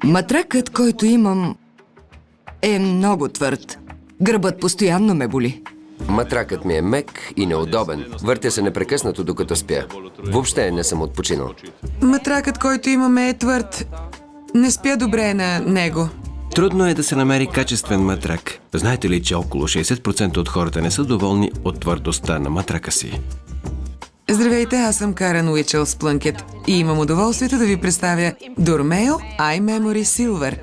Матракът, който имам, е много твърд. Гърбът постоянно ме боли. Матракът ми е мек и неудобен. Въртя се непрекъснато, докато спя. Въобще не съм отпочинал. Матракът, който имаме, е твърд. Не спя добре на него. Трудно е да се намери качествен матрак. Знаете ли, че около 60% от хората не са доволни от твърдостта на матрака си? Здравейте, аз съм Карен Уичел Плънкет и имам удоволствието да ви представя Dormeo iMemory Silver.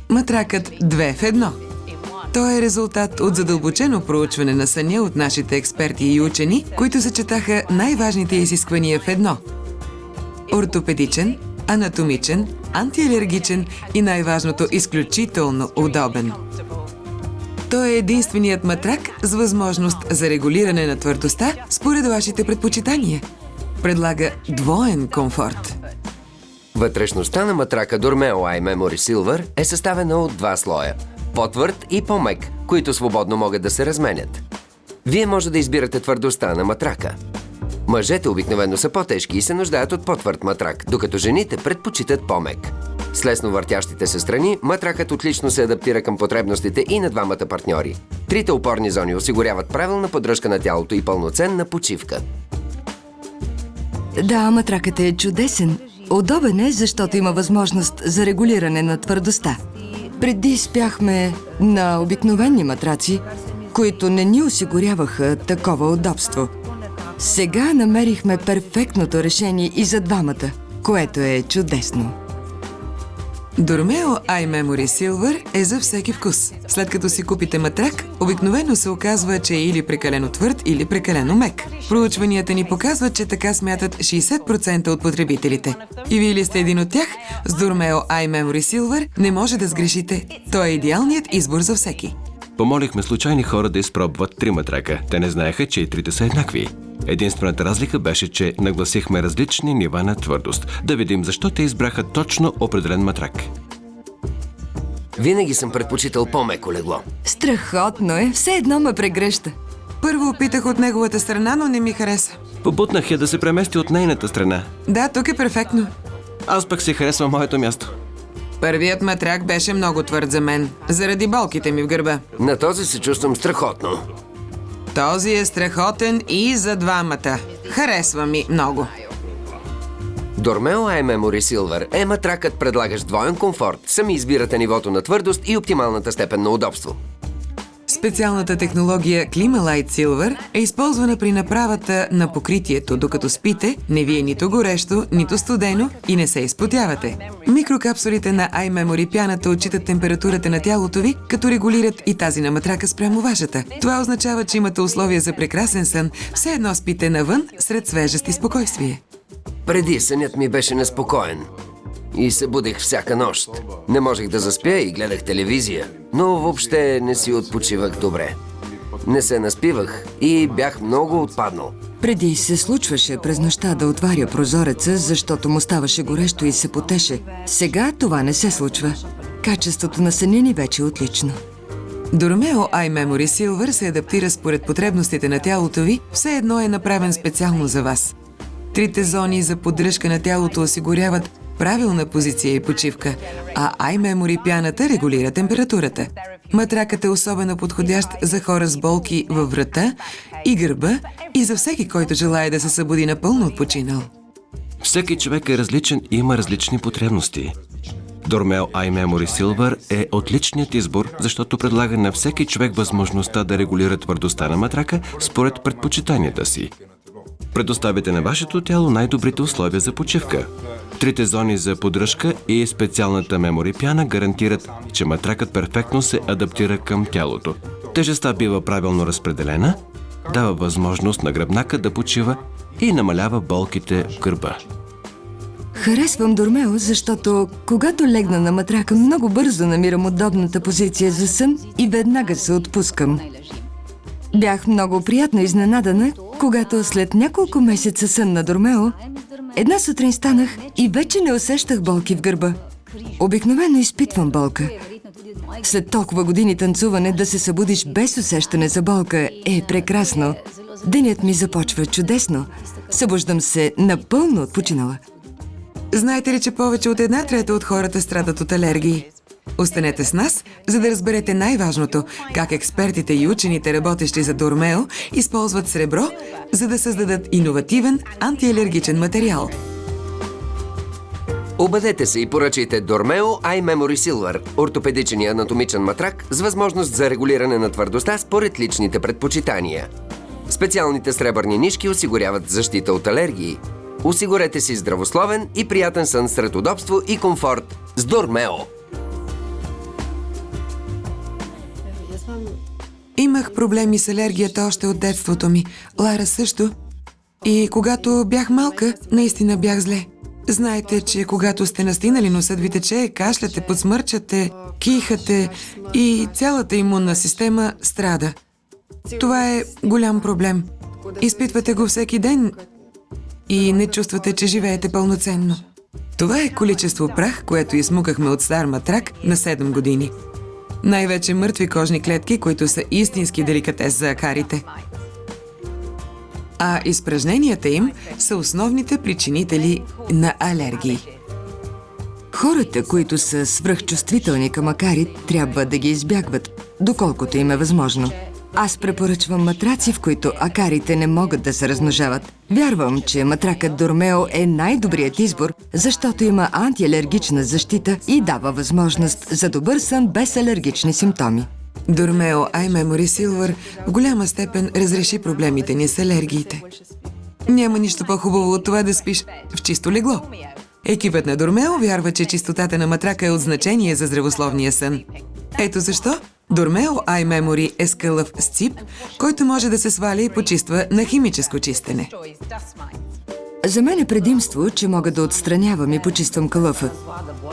Матракът 2 в 1. Той е резултат от задълбочено проучване на съня от нашите експерти и учени, които съчетаха най-важните изисквания в едно. Ортопедичен, анатомичен, антиалергичен и най-важното изключително удобен. Той е единственият матрак с възможност за регулиране на твърдостта според вашите предпочитания. Предлага двоен комфорт. Вътрешността на матрака Dormeo iMemory Silver е съставена от два слоя – по-твърд и по-мек, които свободно могат да се разменят. Вие може да избирате твърдостта на матрака. Мъжете обикновено са по-тежки и се нуждаят от по-твърд матрак, докато жените предпочитат по-мек. С лесно въртящите се страни, матракът отлично се адаптира към потребностите и на двамата партньори. Трите опорни зони осигуряват правилна поддръжка на тялото и пълноценна почивка. Да, матракът е чудесен. Удобен е, защото има възможност за регулиране на твърдостта. Преди спяхме на обикновени матраци, които не ни осигуряваха такова удобство. Сега намерихме перфектното решение и за двамата, което е чудесно. Dormeo iMemory Silver е за всеки вкус. След като си купите матрак, обикновено се оказва, че е или прекалено твърд, или прекалено мек. Проучванията ни показват, че така смятат 60% от потребителите. И вие ли сте един от тях? С Dormeo iMemory Silver не може да сгрешите. Той е идеалният избор за всеки. Помолихме случайни хора да изпробват 3 матрака. Те не знаеха, че и трите са еднакви. Единствената разлика беше, че нагласихме различни нива на твърдост. Да видим защо те избраха точно определен матрак. Винаги съм предпочитал по-меко легло. Страхотно е, все едно ме прегръща. Първо опитах от неговата страна, но не ми хареса. Побутнах я да се премести от нейната страна. Да, тук е перфектно. Аз пък си харесвам моето място. Първият матрак беше много твърд за мен, заради болките ми в гърба. На този се чувствам страхотно. Този е страхотен и за двамата. Харесва ми много. Dormeo iMemory Silver е матракът, предлагащ двоен комфорт. Сами избирате нивото на твърдост и оптималната степен на удобство. Специалната технология Climalight Silver е използвана при направата на покритието, докато спите, не ви е нито горещо, нито студено и не се изпотявате. Микрокапсулите на iMemory пяната отчитат температурата на тялото ви, като регулират и тази на матрака спрямо вашата. Това означава, че имате условия за прекрасен сън, все едно спите навън, сред свежест и спокойствие. Преди сънят ми беше неспокоен и се будех всяка нощ. Не можех да заспя и гледах телевизия, но въобще не си отпочивах добре. Не се наспивах и бях много отпаднал. Преди се случваше през нощта да отваря прозореца, защото му ставаше горещо и се потеше. Сега това не се случва. Качеството на съня ни вече е отлично. Dormeo iMemory Silver се адаптира според потребностите на тялото ви, все едно е направен специално за вас. Трите зони за поддръжка на тялото осигуряват правилна позиция и почивка, а iMemory пяната регулира температурата. Матракът е особено подходящ за хора с болки във врата и гърба и за всеки, който желае да се събуди напълно отпочинал. Всеки човек е различен и има различни потребности. Dormeo iMemory Silver е отличният избор, защото предлага на всеки човек възможността да регулира твърдостта на матрака според предпочитанията си. Предоставяте на вашето тяло най-добрите условия за почивка. Трите зони за поддръжка и специалната мемори пяна гарантират, че матракът перфектно се адаптира към тялото. Тежестта бива правилно разпределена, дава възможност на гръбнака да почива и намалява болките в гърба. Харесвам Dormeo, защото когато легна на матрака, много бързо намирам удобната позиция за сън и веднага се отпускам. Бях много приятно изненадана, когато след няколко месеца сън на Dormeo, една сутрин станах и вече не усещах болки в гърба. Обикновено изпитвам болка. След толкова години танцуване да се събудиш без усещане за болка е прекрасно. Денят ми започва чудесно. Събуждам се напълно отпочинала. Знаете ли, че повече от 1/3 от хората страдат от алергии? Останете с нас, за да разберете най-важното – как експертите и учените, работещи за Дормео, използват сребро, за да създадат иновативен антиалергичен материал. Обадете се и поръчайте Дормео iMemory Silver, ортопедичен и анатомичен матрак с възможност за регулиране на твърдостта според личните предпочитания. Специалните сребърни нишки осигуряват защита от алергии. Осигурете си здравословен и приятен сън сред удобство и комфорт с Дормео. Имах проблеми с алергията още от детството ми. Лара също. И когато бях малка, наистина бях зле. Знаете, че когато сте настинали, носът ви тече, кашляте, подсмърчате, кихате и цялата имунна система страда. Това е голям проблем. Изпитвате го всеки ден и не чувствате, че живеете пълноценно. Това е количество прах, което измукахме от стар матрак на 7 години. Най-вече мъртви кожни клетки, които са истински деликатес за акарите. А изпражненията им са основните причинители на алергии. Хората, които са свръхчувствителни към акари, трябва да ги избягват, доколкото им е възможно. Аз препоръчвам матраци, в които акарите не могат да се размножават. Вярвам, че матракът Дормео е най-добрият избор, защото има антиалергична защита и дава възможност за добър сън без алергични симптоми. Дормео iMemory Silver в голяма степен разреши проблемите ни с алергиите. Няма нищо по-хубаво от това да спиш в чисто легло. Екипът на Дормео вярва, че чистотата на матрака е от значение за здравословния сън. Ето защо Дормео iMemory е скълъв с цип, който може да се сваля и почиства на химическо чистене. За мен е предимство, че мога да отстранявам и почиствам кълъфа.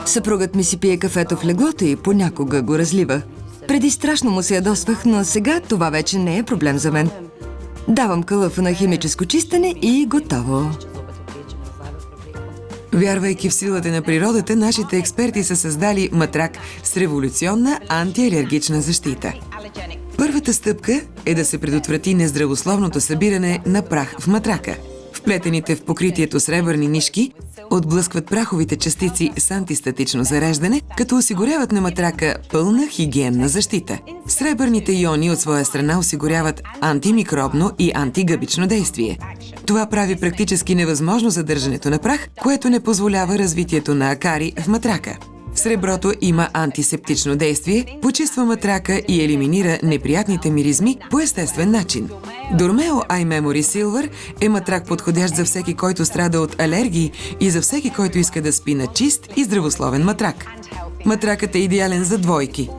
Съпругът ми си пие кафето в леглото и понякога го разлива. Преди страшно му се ядосвах, но сега това вече не е проблем за мен. Давам кълъфа на химическо чистене и готово. Вярвайки в силата на природата, нашите експерти са създали матрак с революционна антиалергична защита. Първата стъпка е да се предотврати нездравословното събиране на прах в матрака. Вплетените в покритието сребърни нишки отблъскват праховите частици с антистатично зареждане, като осигуряват на матрака пълна хигиенна защита. Сребърните иони от своя страна осигуряват антимикробно и антигъбично действие. Това прави практически невъзможно задържането на прах, което не позволява развитието на акари в матрака. Среброто има антисептично действие, почиства матрака и елиминира неприятните миризми по естествен начин. Дормео iMemory Silver е матрак подходящ за всеки, който страда от алергии и за всеки, който иска да спи на чист и здравословен матрак. Матракът е идеален за двойки.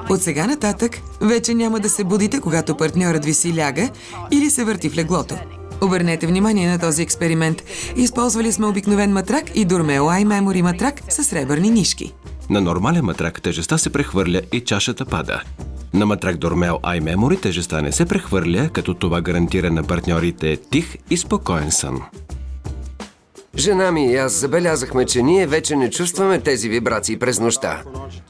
От сега нататък вече няма да се будите, когато партньорът ви си ляга или се върти в леглото. Обърнете внимание на този експеримент. Използвали сме обикновен матрак и Дормео iMemory матрак с сребърни нишки. На нормален матрак тежестта се прехвърля и чашата пада. На матрак Дормео iMemory тежестта не се прехвърля, като това гарантира на партньорите тих и спокоен сън. Жена ми и аз забелязахме, че ние вече не чувстваме тези вибрации през нощта.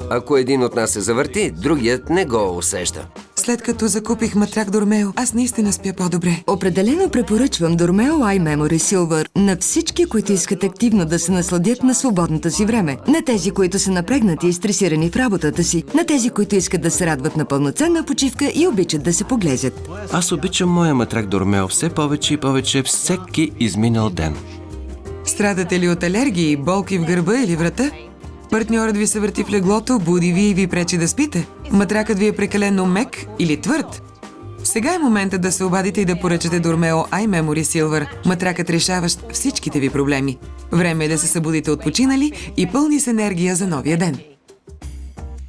Ако един от нас се завърти, другият не го усеща. След като закупих матрак Дормео, аз наистина спя по-добре. Определено препоръчвам Дормео iMemory Silver на всички, които искат активно да се насладят на свободното си време. На тези, които са напрегнати и стресирани в работата си. На тези, които искат да се радват на пълноценна почивка и обичат да се поглезят. Аз обичам моя матрак Дормео все повече и повече всеки изминал ден. Страдате ли от алергии, болки в гърба или врата? Партньорът ви се върти в леглото, буди ви и ви пречи да спите? Матракът ви е прекалено мек или твърд? Сега е моментът да се обадите и да поръчате Дормео iMemory Silver, матракът решаващ всичките ви проблеми. Време е да се събудите отпочинали и пълни с енергия за новия ден.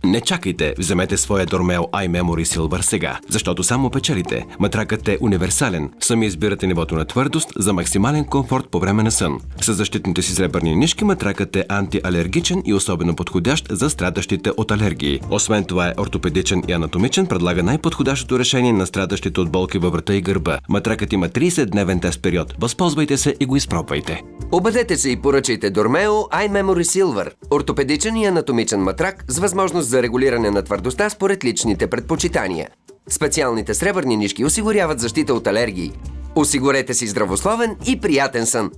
Не чакайте, вземете своя Дормео iMemory Silver сега, защото само печелите. Матракът е универсален. Сами избирате нивото на твърдост за максимален комфорт по време на сън. С защитните си сребърни нишки матракът е антиалергичен и особено подходящ за страдащите от алергии. Освен това е ортопедичен и анатомичен, предлага най-подходящото решение на страдащите от болки във врата и гърба. Матракът има 30-дневен тест период. Възползвайте се и го изпробвайте. Обадете се и поръчайте Дормео iMemory Silver, ортопедичен и анатомичен матрак с възможност за регулиране на твърдостта според личните предпочитания. Специалните сребърни нишки осигуряват защита от алергии. Осигурете си здравословен и приятен сън.